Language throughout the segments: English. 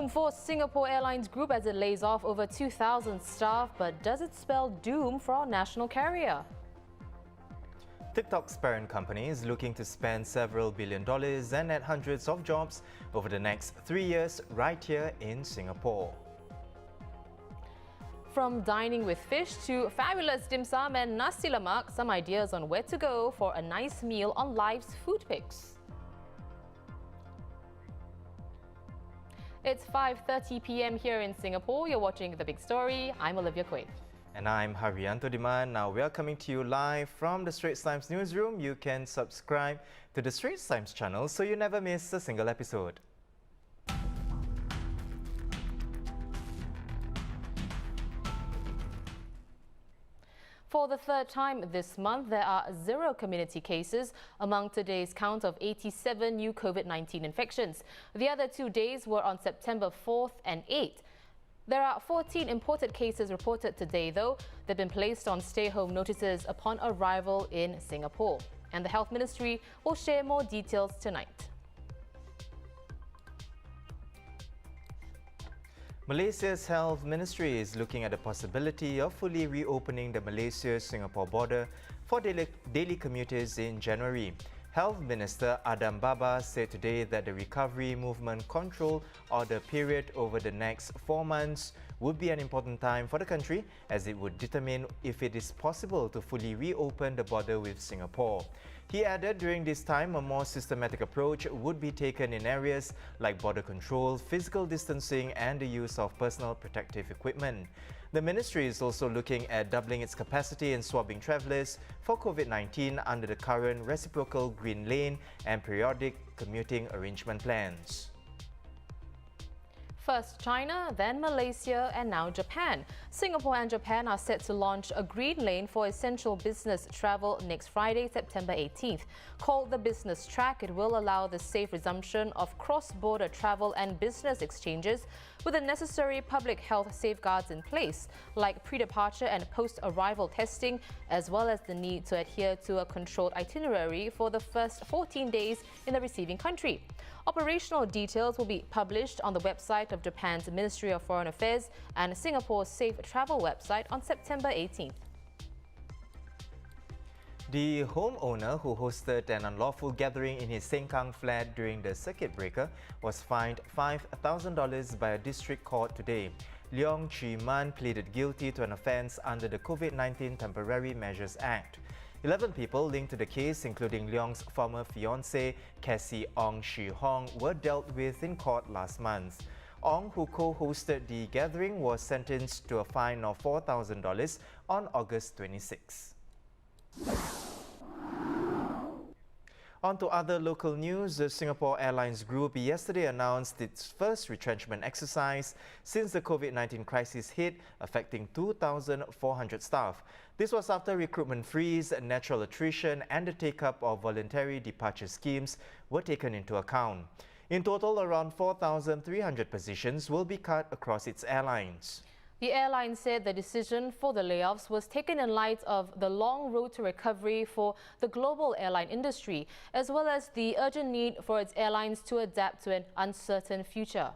Doom for Singapore Airlines Group as it lays off over 2,000 staff, but does it spell doom for our national carrier? TikTok's parent company is looking to spend several $billion and add hundreds of jobs over the next 3 years right here in Singapore. From dining with fish to fabulous dim sum and nasi lemak, some ideas on where to go for a nice meal on Live's Food Picks. It's 5:30 p.m. here in Singapore. You're watching The Big Story. I'm Olivia Quaid. And I'm Haryanto Diman. Now we are coming to you live from the Straits Times newsroom. You can subscribe to the Straits Times channel so you never miss a single episode. For the third time this month, there are 0 community cases among today's count of 87 new COVID-19 infections. The other 2 days were on September 4th and 8th. There are 14 imported cases reported today, though. They've been placed on stay-home notices upon arrival in Singapore. And the Health Ministry will share more details tonight. Malaysia's Health Ministry is looking at the possibility of fully reopening the Malaysia-Singapore border for daily commuters in January. Health Minister Adam Baba said today that the recovery movement control order period over the next 4 months would be an important time for the country as it would determine if it is possible to fully reopen the border with Singapore. He added during this time a more systematic approach would be taken in areas like border control, physical distancing and the use of personal protective equipment. The ministry is also looking at doubling its capacity in swabbing travellers for COVID-19 under the current reciprocal green lane and periodic commuting arrangement plans. First China, then Malaysia, and now Japan. Singapore and Japan are set to launch a green lane for essential business travel next Friday, September 18th. Called the Business Track, it will allow the safe resumption of cross-border travel and business exchanges with the necessary public health safeguards in place, like pre-departure and post-arrival testing, as well as the need to adhere to a controlled itinerary for the first 14 days in the receiving country. Operational details will be published on the website of Japan's Ministry of Foreign Affairs and Singapore's Safe Travel website on September 18th. The homeowner who hosted an unlawful gathering in his Sengkang flat during the circuit breaker was fined $5,000 by a district court today. Leong Chi Man pleaded guilty to an offence under the COVID-19 Temporary Measures Act. 11 people linked to the case, including Leong's former fiancée, Cassie Ong Shi Hong, were dealt with in court last month. Ong, who co-hosted the gathering, was sentenced to a fine of $4,000 on August 26. On to other local news. The Singapore Airlines Group yesterday announced its first retrenchment exercise since the COVID-19 crisis hit, affecting 2,400 staff. This was after recruitment freeze, natural attrition and the take-up of voluntary departure schemes were taken into account. In total, around 4,300 positions will be cut across its airlines. The airline said the decision for the layoffs was taken in light of the long road to recovery for the global airline industry, as well as the urgent need for its airlines to adapt to an uncertain future.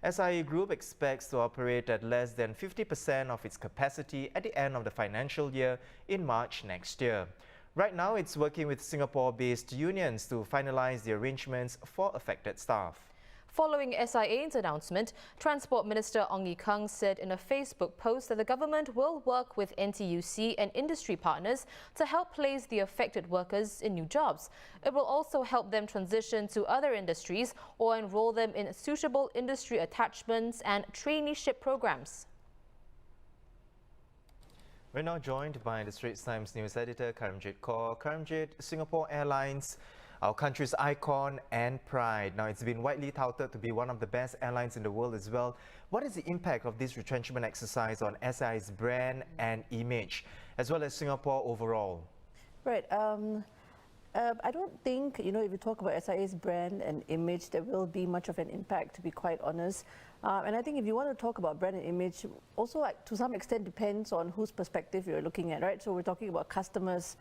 SIA Group expects to operate at less than 50% of its capacity at the end of the financial year in March next year. Right now, it's working with Singapore-based unions to finalize the arrangements for affected staff. Following SIA's announcement, Transport Minister Ong Ye Kung said in a Facebook post that the government will work with NTUC and industry partners to help place the affected workers in new jobs. It will also help them transition to other industries or enroll them in suitable industry attachments and traineeship programs. We're now joined by the Straits Times news editor Karamjit Kaur. Karamjit, Singapore Airlines, our country's icon and pride. Now, it's been widely touted to be one of the best airlines in the world as well. What is the impact of this retrenchment exercise on SIA's brand and image, as well as Singapore overall? Right. I don't think, if you talk about SIA's brand and image, there will be much of an impact, to be quite honest. And I think if you want to talk about brand and image, also to some extent depends on whose perspective you're looking at, right? So we're talking about customers,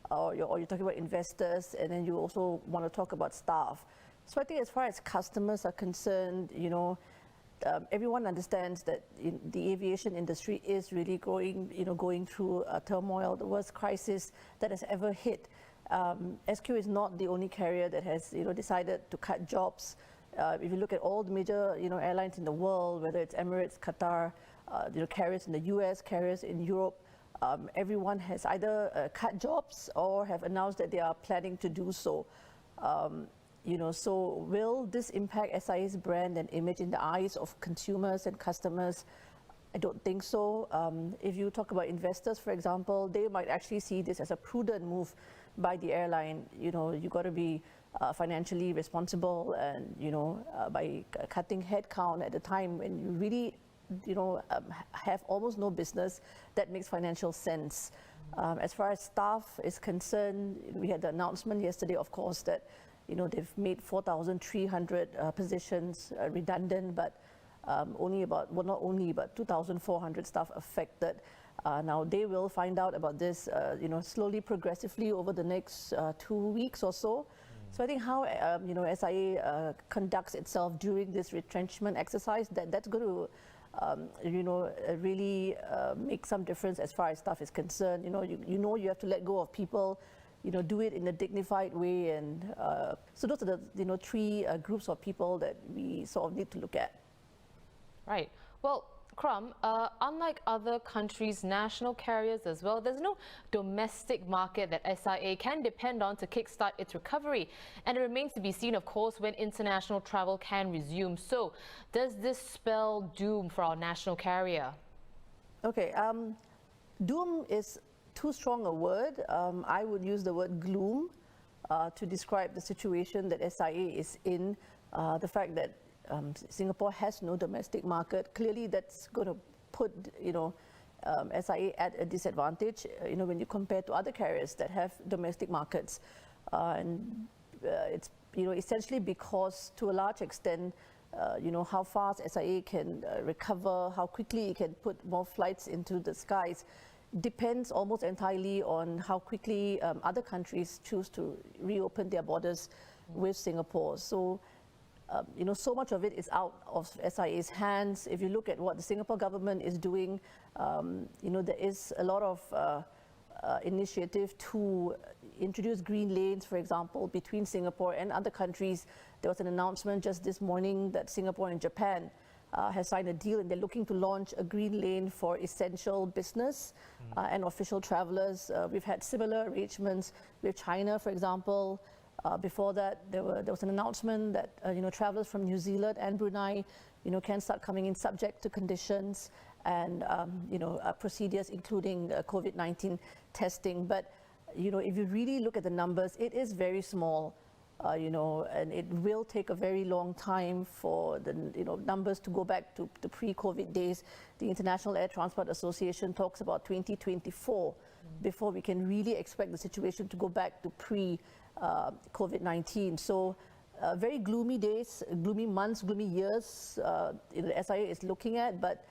or you're talking about investors, and then you also want to talk about staff. So I think as far as customers are concerned, everyone understands that the aviation industry is really going through a turmoil, the worst crisis that has ever hit. SQ is not the only carrier that has decided to cut jobs. If you look at all the major airlines in the world, whether it's Emirates, Qatar, carriers in the US, carriers in Europe, everyone has either cut jobs or have announced that they are planning to do so. So will this impact SIA's brand and image in the eyes of consumers and customers? I don't think so. If you talk about investors, for example, they might actually see this as a prudent move by the airline. You got to be financially responsible, and by cutting headcount at a time when you really have almost no business, that makes financial sense. As far as staff is concerned, we had the announcement yesterday, of course, that they've made 4,300 positions redundant, but not only, but 2,400 staff affected. Now they will find out about this, slowly, progressively over the next 2 weeks or so. So I think how SIA conducts itself during this retrenchment exercise, that's going to really make some difference as far as staff is concerned. You have to let go of people. Do it in a dignified way, and so those are the three groups of people that we sort of need to look at. Right. Well, Kram, unlike other countries' national carriers as well, there's no domestic market that SIA can depend on to kickstart its recovery. And it remains to be seen, of course, when international travel can resume. So, does this spell doom for our national carrier? Okay, doom is too strong a word. I would use the word gloom to describe the situation that SIA is in. The fact that Singapore has no domestic market, clearly that's going to put SIA at a disadvantage when you compare to other carriers that have domestic markets, and it's essentially because to a large extent how fast SIA can recover, how quickly it can put more flights into the skies, depends almost entirely on how quickly other countries choose to reopen their borders with Singapore. So so much of it is out of SIA's hands. If you look at what the Singapore government is doing, there is a lot of initiative to introduce green lanes, for example, between Singapore and other countries. There was an announcement just this morning that Singapore and Japan has signed a deal, and they're looking to launch a green lane for essential business and official travelers. We've had similar arrangements with China, for example. Before that, there was an announcement that travelers from New Zealand and Brunei, can start coming in subject to conditions and procedures, including COVID-19 testing. But if you really look at the numbers, it is very small. And it will take a very long time for the numbers to go back to the pre-COVID days. The International Air Transport Association talks about 2024 before we can really expect the situation to go back to pre-COVID-19. So very gloomy days, gloomy months, gloomy years the SIA is looking at, but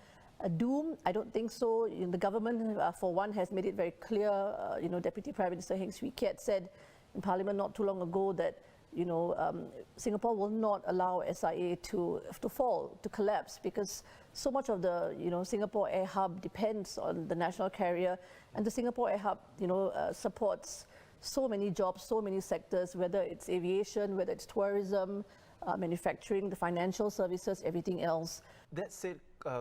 doom, I don't think so. The government, for one, has made it very clear. Deputy Prime Minister Heng Swee Keat said in Parliament not too long ago that Singapore will not allow SIA to fall, to collapse, because so much of the Singapore Air Hub depends on the national carrier, and the Singapore Air Hub supports so many jobs, so many sectors, whether it's aviation, whether it's tourism, manufacturing, the financial services, everything else. That said,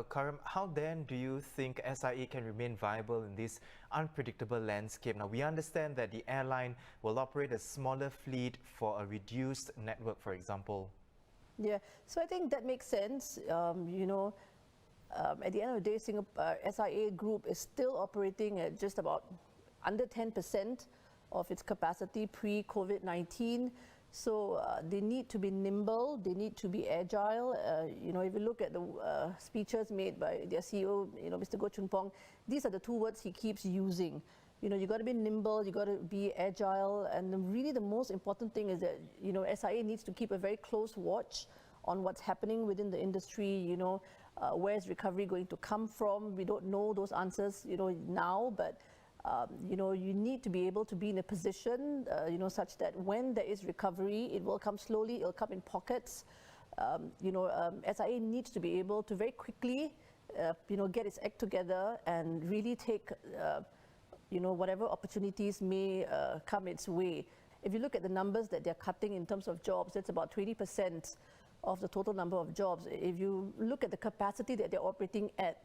Karam, how then do you think SIA can remain viable in this unpredictable landscape? Now, we understand that the airline will operate a smaller fleet for a reduced network, for example. Yeah, so I think that makes sense. At the end of the day, SIA Group is still operating at just about under 10% of its capacity pre-COVID-19. So they need to be nimble, they need to be agile. If you look at the speeches made by their CEO, Mr. Goh Choon Pong, these are the two words he keeps using. You got to be nimble, you got to be agile, and really the most important thing is that SIA needs to keep a very close watch on what's happening within the industry. Where's recovery going to come from? We don't know those answers, now, but you need to be able to be in a position, such that when there is recovery, it will come slowly, it will come in pockets. SIA needs to be able to very quickly, get its act together and really take, whatever opportunities may come its way. If you look at the numbers that they're cutting in terms of jobs, that's about 20% of the total number of jobs. If you look at the capacity that they're operating at,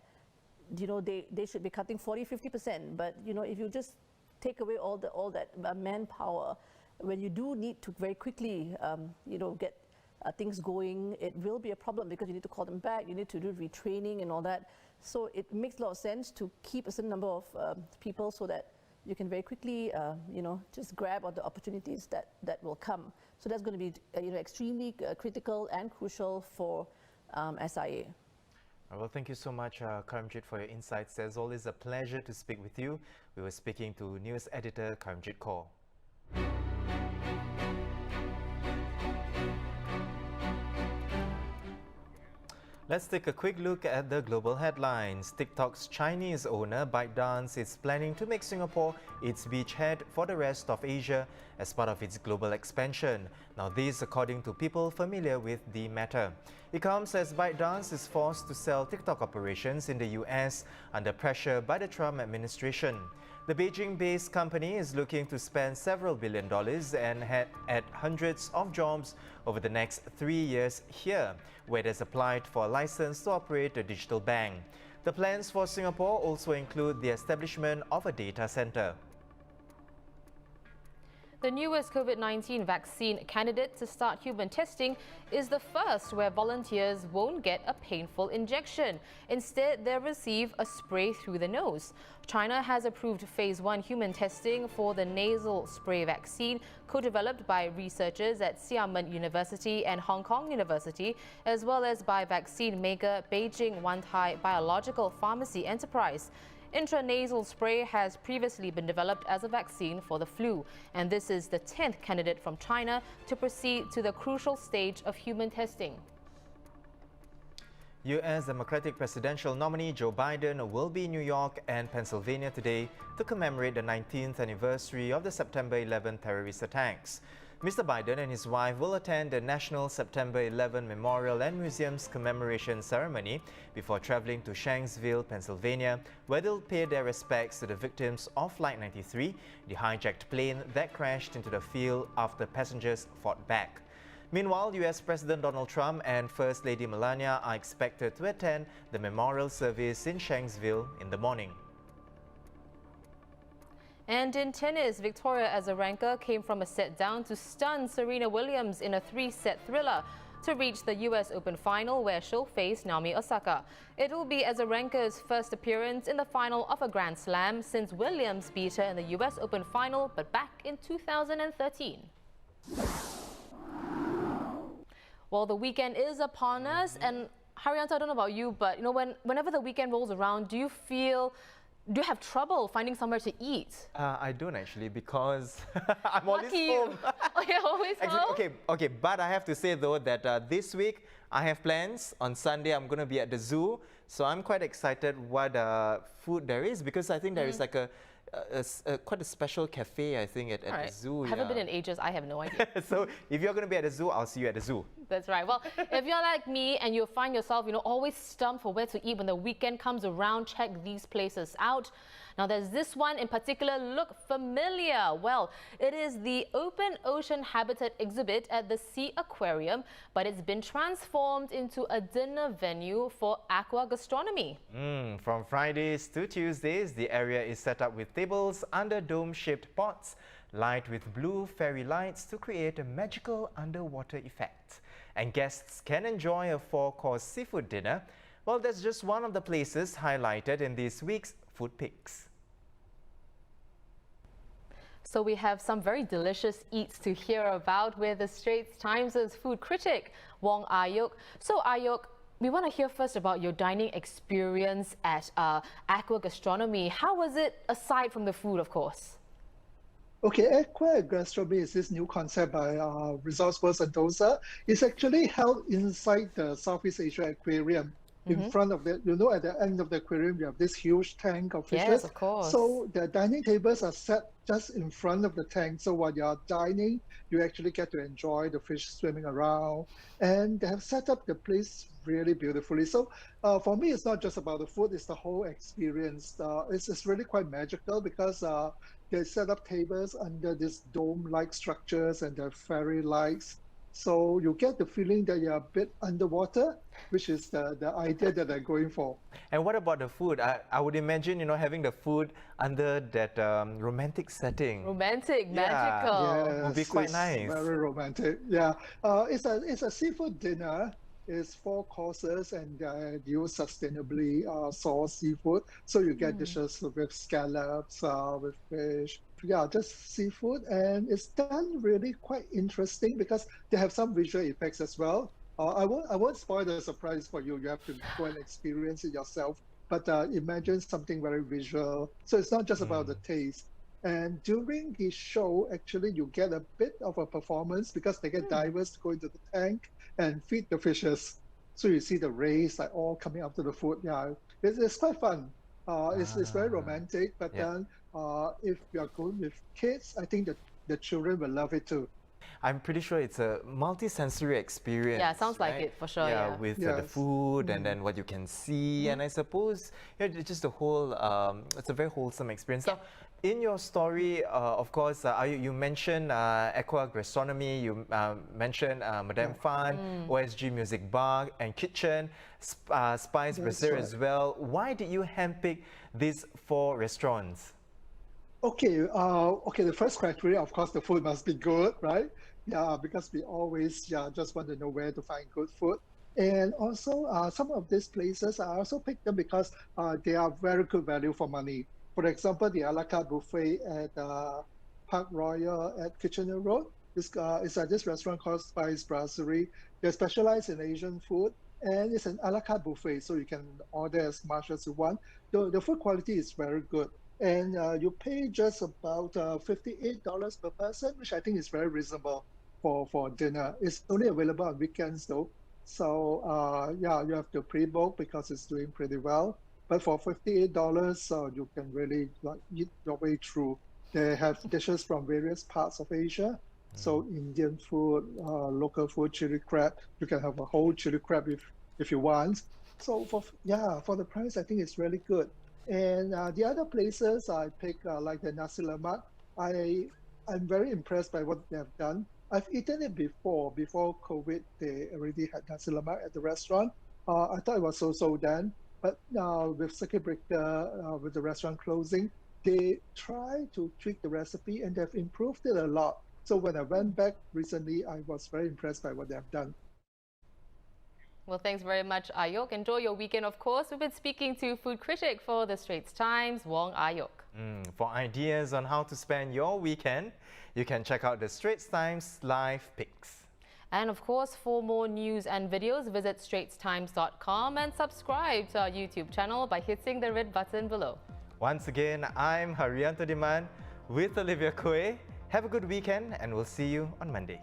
they should be cutting 40-50%. But if you just take away all that manpower, when you do need to very quickly, get things going, it will be a problem because you need to call them back, you need to do retraining and all that. So it makes a lot of sense to keep a certain number of people so that you can very quickly, just grab all the opportunities that will come. So that's going to be, extremely critical and crucial for SIA. Well, thank you so much, Karamjit, for your insights. It's always a pleasure to speak with you. We were speaking to news editor Karamjit Kaur. Let's take a quick look at the global headlines. TikTok's Chinese owner ByteDance is planning to make Singapore its beachhead for the rest of Asia as part of its global expansion. Now this according to people familiar with the matter. It comes as ByteDance is forced to sell TikTok operations in the US under pressure by the Trump administration. The Beijing-based company is looking to spend several $1 billion and add hundreds of jobs over the next 3 years here, where it has applied for a license to operate a digital bank. The plans for Singapore also include the establishment of a data center. The newest COVID-19 vaccine candidate to start human testing is the first where volunteers won't get a painful injection. Instead, they'll receive a spray through the nose. China has approved phase 1 human testing for the nasal spray vaccine co-developed by researchers at Xiamen University and Hong Kong University, as well as by vaccine maker Beijing Wantai Biological Pharmacy Enterprise. Intranasal spray has previously been developed as a vaccine for the flu, and this is the 10th candidate from China to proceed to the crucial stage of human testing. U.S. Democratic presidential nominee Joe Biden will be in New York and Pennsylvania today to commemorate the 19th anniversary of the September 11 terrorist attacks. Mr. Biden and his wife will attend the National September 11 Memorial and Museum's commemoration ceremony before traveling to Shanksville, Pennsylvania, where they'll pay their respects to the victims of Flight 93, the hijacked plane that crashed into the field after passengers fought back. Meanwhile, US President Donald Trump and First Lady Melania are expected to attend the memorial service in Shanksville in the morning. And in tennis, Victoria Azarenka came from a set down to stun Serena Williams in a 3-set thriller to reach the US Open final, where she'll face Naomi Osaka. It will be Azarenka's first appearance in the final of a Grand Slam since Williams beat her in the US Open final, but back in 2013. Well, the weekend is upon us, and Haryanto, I don't know about you, but whenever the weekend rolls around, do you have trouble finding somewhere to eat? I don't actually, because I'm always Lucky home. Oh, you're always home? Okay, but I have to say though that this week I have plans. On Sunday I'm going to be at the zoo, so I'm quite excited what food there is, because I think there is like quite a special cafe, I think, at the zoo. I haven't been in ages, I have no idea. So if you're going to be at the zoo, I'll see you at the zoo. That's right. Well, if you're like me and you find yourself, always stumped for where to eat when the weekend comes around, check these places out. Now, there's this one in particular. Look familiar. Well, it is the Open Ocean Habitat exhibit at the Sea Aquarium, but it's been transformed into a dinner venue for aqua gastronomy. From Fridays to Tuesdays, the area is set up with tables under dome-shaped pots, light with blue fairy lights to create a magical underwater effect. And guests can enjoy a 4-course seafood dinner. Well, that's just one of the places highlighted in this week's Food Picks. So we have some very delicious eats to hear about with the Straits Times' food critic, Wong Ah Yoke. So Ah Yoke, we want to hear first about your dining experience at Aqua Gastronomy. How was it, aside from the food, of course? Okay, Aqua Gastronomy is this new concept by Resorts World Sentosa. It's actually held inside the Southeast Asia Aquarium. in front of the, at the end of the aquarium, you have this huge tank of fishes. Yes, of course. So the dining tables are set just in front of the tank. So while you're dining, you actually get to enjoy the fish swimming around. And they have set up the place really beautifully. So for me, it's not just about the food, it's the whole experience. It's really quite magical because they set up tables under these dome-like structures and the fairy lights. So you get the feeling that you're a bit underwater, which is the idea that they're going for. And what about the food? I would imagine, having the food under that romantic setting. Romantic, Yeah. magical. Yes, Would be quite it's nice. Very romantic. Yeah, it's a seafood dinner. It's 4 courses and use sustainably sourced seafood. So you get dishes with scallops, with fish. Yeah, just seafood, and it's done really quite interesting because they have some visual effects as well. I won't spoil the surprise for you. You have to go and experience it yourself. But imagine something very visual. So it's not just about the taste. And during the show, actually, you get a bit of a performance because they get divers to go into the tank and feed the fishes. So you see the rays like all coming up to the food. Yeah, it's quite fun. It's very romantic. But then if you are going with kids, I think that the children will love it too. I'm pretty sure it's a multi-sensory experience. Yeah, sounds like right? it for sure. Yeah, Yeah. with the Yes. food and then what you can see, and I suppose it's just a whole. It's a very wholesome experience. Now, in your story, of course, you mentioned aqua gastronomy. You mentioned Madame Fan, OSG Music Bar and Kitchen, Spice Brazier as well. Why did you handpick these 4 restaurants? Okay, the first criteria, of course, the food must be good, right? Yeah, because we always just want to know where to find good food. And also, some of these places, I also picked them because they are very good value for money. For example, the a la carte buffet at Park Royal at Kitchener Road. It's this restaurant called Spice Brasserie. They specialize in Asian food, and it's an a la carte buffet, so you can order as much as you want. The food quality is very good. And you pay just about $58 per person, which I think is very reasonable for dinner. It's only available on weekends though. So you have to pre-book because it's doing pretty well. But for $58, you can really eat your way through. They have dishes from various parts of Asia. So Indian food, local food, chili crab. You can have a whole chili crab if you want. So for the price, I think it's really good. And the other places I pick, like the nasi lemak, I'm very impressed by what they have done. I've eaten it before COVID. They already had nasi lemak at the restaurant. I thought it was so then, but with circuit breaker, with the restaurant closing, they try to tweak the recipe and they've improved it a lot. So when I went back recently, I was very impressed by what they have done. Well, thanks very much, Ah Yoke. Enjoy your weekend, of course. We've been speaking to food critic for the Straits Times, Wong Ah Yoke. For ideas on how to spend your weekend, you can check out the Straits Times live picks. And of course, for more news and videos, visit straitstimes.com and subscribe to our YouTube channel by hitting the red button below. Once again, I'm Haryanto Diman with Olivia Koe. Have a good weekend and we'll see you on Monday.